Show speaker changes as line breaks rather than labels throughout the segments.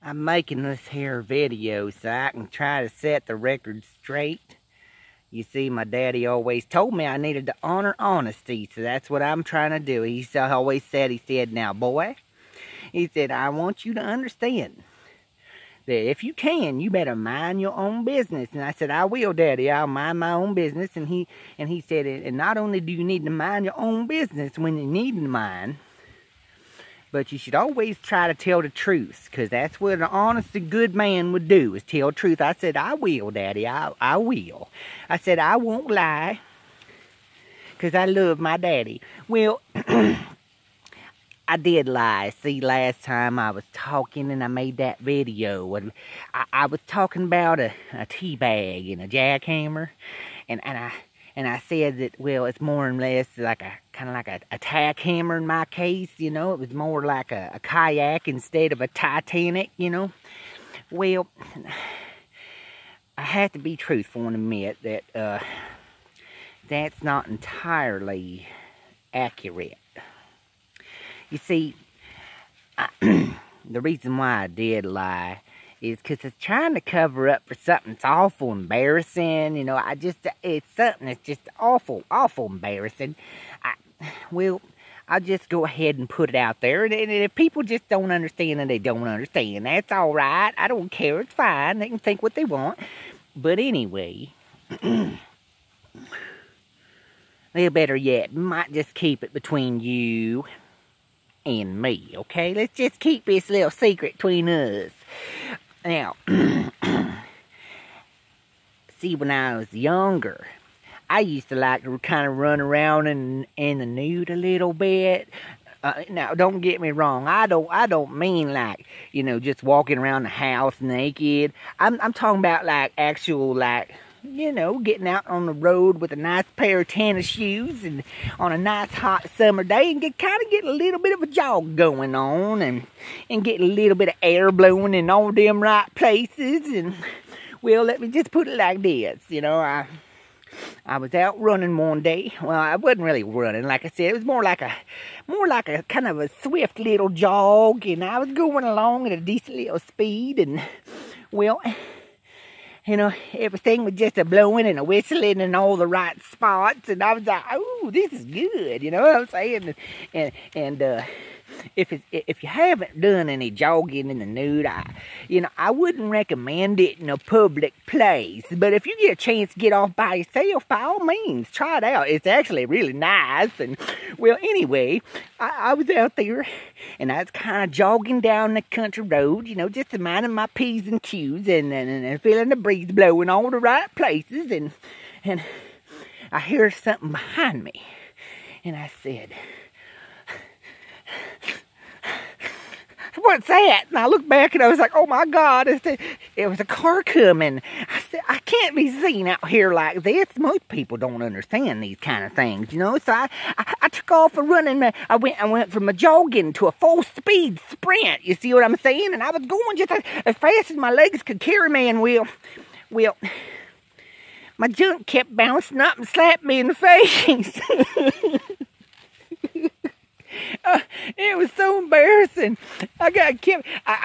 I'm making this here video so I can try to set the record straight. You see, my daddy always told me I needed to honor honesty, so that's what I'm trying to do. He always said, now boy, he said, I want you to understand that if you can, you better mind your own business. And I said, I will, Daddy, I'll mind my own business. And he said, and not only do you need to mind your own business when you need to mind, but you should always try to tell the truth, because that's what an honest and good man would do, is tell the truth. I said, I will, Daddy, I will. I said, I won't lie, because I love my daddy. Well, I did lie. See, last time I was talking and I made that video, and I was talking about a tea bag and a jackhammer, and I said that, well, it's more or less like kind of like a tack hammer in my case, you know. It was more like a kayak instead of a Titanic, you know. Well, I have to be truthful and admit that that's not entirely accurate. You see, the reason why I did lie is because it's trying to cover up for something that's awful embarrassing. You know, it's something that's just awful embarrassing. I'll just go ahead and put it out there. And if people just don't understand, then they don't understand. That's all right. I don't care. It's fine. They can think what they want. But anyway, well, better yet, might just keep it between you and me, okay? Let's just keep this little secret between us. Now, see, when I was younger, I used to like to kind of run around in the nude a little bit. Now, don't get me wrong. I don't mean like, you know, just walking around the house naked. I'm talking about like actual, like, you know, getting out on the road with a nice pair of tennis shoes and on a nice hot summer day and kind of get a little bit of a jog going on and get a little bit of air blowing in all them right places. And, well, let me just put it like this, you know, I was out running one day. Well, I wasn't really running, like I said. It was more like a kind of a swift little jog, and I was going along at a decent little speed, and, well, you know, everything was just a blowing and a whistling in all the right spots. And I was like, oh, this is good. You know what I'm saying? And if you haven't done any jogging in the nude, I wouldn't recommend it in a public place. But if you get a chance to get off by yourself, by all means, try it out. It's actually really nice. And, well, anyway, I was out there, and I was kind of jogging down the country road, you know, just minding my P's and Q's and feeling the breeze blowing all the right places. And I hear something behind me. And I said, what's that? And I looked back and I was like, oh my God, it was a car coming. I said, I can't be seen out here like this. Most people don't understand these kind of things, you know. So I took off and running. I went from a jogging to a full speed sprint. You see what I'm saying? And I was going just as fast as my legs could carry me. And well, my junk kept bouncing up and slapped me in the face. It was so embarrassing. I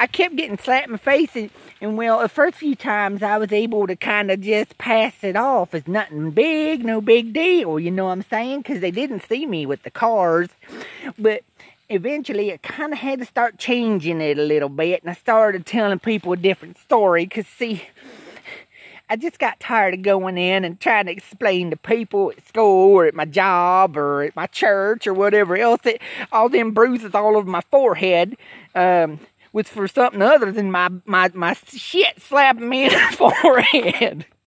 kept getting slapped in the face, and well, the first few times I was able to kind of just pass it off as nothing big, no big deal, you know what I'm saying? Because they didn't see me with the cars. But eventually, I kind of had to start changing it a little bit, and I started telling people a different story. Because, see, I just got tired of going in and trying to explain to people at school or at my job or at my church or whatever else that all them bruises all over my forehead was for something other than my shit slapping me in the forehead.